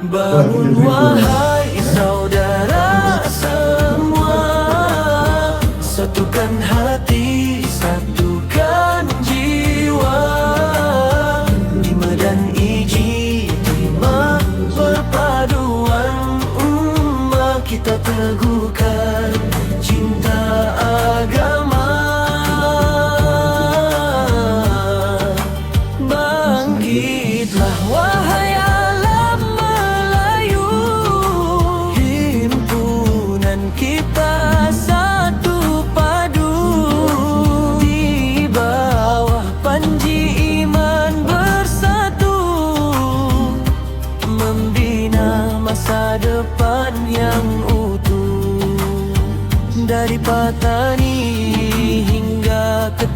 Bangun wahai saudara semua, satukan hati, satukan jiwa. Di medan ijtima perpaduan ummah, kita teguhkan cinta agama. Bangkitlah wahai alam Melayu, himpunan kita satu padu. Di bawah panji iman bersatu, membina masa depan yang utuh. Dari Patani hingga ke